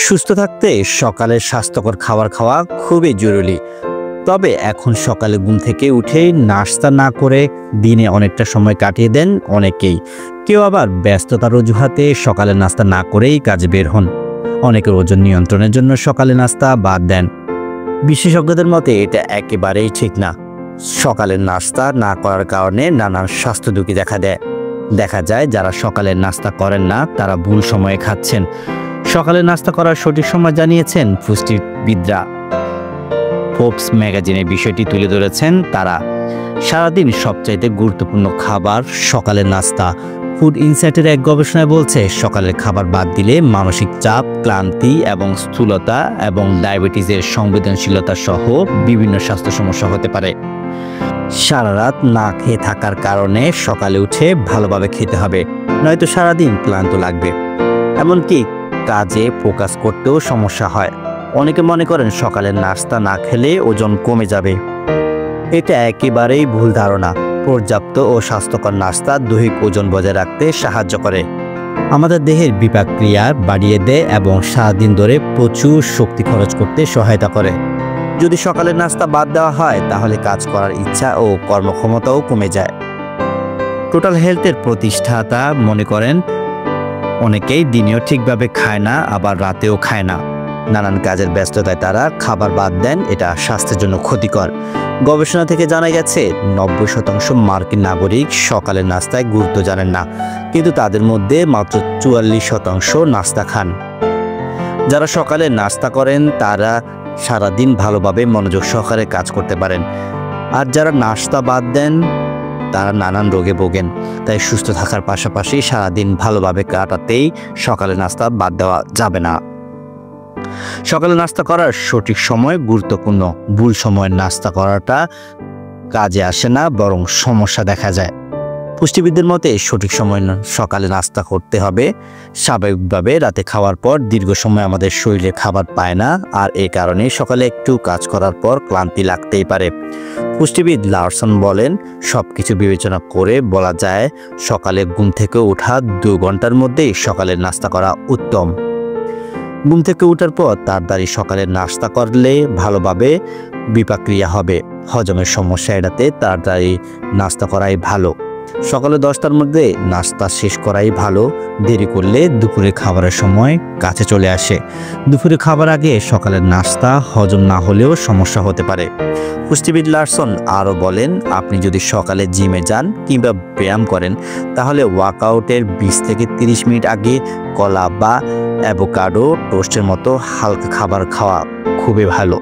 সুস্থ থাকতে সকালে স্বাস্থ্যকর খাবার খাওয়া খুবই জরুরি। তবে এখন সকালে ঘুম থেকে উঠে নাস্তা না করে দিনে অনেকটা সময় কাটিয়ে দেন অনেকেই। কেউ আবার ব্যস্ততার অজুহাতে সকালে নাস্তা না করেই কাজে বের হন। অনেকের ওজন নিয়ন্ত্রণের জন্য সকালে নাস্তা বাদ দেন। বিশেষজ্ঞদের মতে এটা একেবারেই ঠিক না। সকালের নাস্তা না করার কারণে নানান স্বাস্থ্য ঝুঁকি দেখা যায় যারা সকালের নাস্তা করেন না তারা ভুল সময়ে খাচ্ছেন। সকালে নাস্তা করার সঠিক সময় জানিয়েছেন পুষ্টিবিদরা। ফোর্বস ম্যাগাজিনে বিষয়টি তুলে ধরেছেন তারা। সারাদিন সবচাইতে গুরুত্বপূর্ণ খাবার সকালের নাস্তা। ফুড ইনসাইটের এক গবেষণায় বলছে সকালের খাবার বাদ দিলে মানসিক চাপ, ক্লান্তি এবং স্থূলতা এবং ডায়াবেটিসের সংবেদনশীলতা সহ বিভিন্ন স্বাস্থ্য সমস্যা হতে পারে। সারা রাত না খেয়ে থাকার কারণে সকালে উঠে ভালোভাবে খেতে হবে, নয়তো সারাদিন ক্লান্ত লাগবে। এমনকি কাজে ফোকাস করতেও সমস্যা হয়। অনেকে মনে করেন সকালের নাস্তা না খেলে ওজন কমে যাবে। এটা একেবারেই ভুল ধারণা। পর্যাপ্ত ও স্বাস্থ্যকর নাস্তা দৈহিক ওজন বজায় রাখতে সাহায্য করে, আমাদের দেহের বিপাক ক্রিয়া বাড়িয়ে দেয় এবং সারাদিন ধরে প্রচুর শক্তি খরচ করতে সহায়তা করে। যদি সকালের নাস্তা বাদ দেওয়া হয় তাহলে কাজ করার ইচ্ছা ও কর্মক্ষমতাও কমে যায়। টোটাল হেলথের প্রতিষ্ঠাতা মনে করেন অনেকেই দিনেও ঠিকভাবে খায় না, আবার রাতেও খায় না। নানান কাজের ব্যস্ততায় তারা খাবার বাদ দেন, এটা স্বাস্থ্যের জন্য ক্ষতিকর। গবেষণা থেকে জানা গেছে 90% মার্কিন নাগরিক সকালের নাস্তায় গুরুত্ব জানেন না, কিন্তু তাদের মধ্যে মাত্র 44% নাস্তা খান। যারা সকালে নাস্তা করেন তারা সারাদিন ভালোভাবে মনোযোগ সহকারে কাজ করতে পারেন, আর যারা নাস্তা বাদ দেন তারা নানান রোগে ভোগেন। তাই সুস্থ থাকার পাশাপাশি সারাদিন ভালোভাবে কাটাতেই সকালে নাস্তা বাদ দেওয়া যাবে না। সকালে নাস্তা করার সঠিক সময় গুরুত্বপূর্ণ। ভুল সময়ে নাস্তা করাটা কাজে আসে না, বরং সমস্যা দেখা যায়। পুষ্টিবিদদের মতে সঠিক সময় সকালে নাস্তা করতে হবে। স্বাভাবিকভাবে রাতে খাওয়ার পর দীর্ঘ সময় আমাদের শরীরে খাবার পায় না, আর এই কারণে সকালে একটু কাজ করার পর ক্লান্তি লাগতেই পারে। পুষ্টিবিদ লারসন বলেন, সবকিছু বিবেচনা করে বলা যায় সকালে ঘুম থেকে ওঠা 2 ঘন্টার মধ্যেই সকালের নাস্তা করা উত্তম। ঘুম থেকে ওঠার পর তাড়াতাড়ি সকালে নাস্তা করলে ভালোভাবে বিপাক্রিয়া হবে। হজমের সমস্যা এড়াতে তাড়াতাড়ি নাস্তা করাই ভালো। সকালে 10টার মধ্যে নাস্তা শেষ করাই ভালো। দেরি করলে দুপুরে খাবারের সময় কাছে চলে আসে। দুপুরে খাবার আগে সকালের নাস্তা হজম না হলেও সমস্যা হতে পারে। পুষ্টিবিদ লারসন আরও বলেন, আপনি যদি সকালে জিমে যান কিংবা ব্যায়াম করেন তাহলে ওয়ার্কআউটের 20 থেকে 30 মিনিট আগে কলা বা অ্যাভোকাডো টোস্টের মতো হালকা খাবার খাওয়া খুবই ভালো।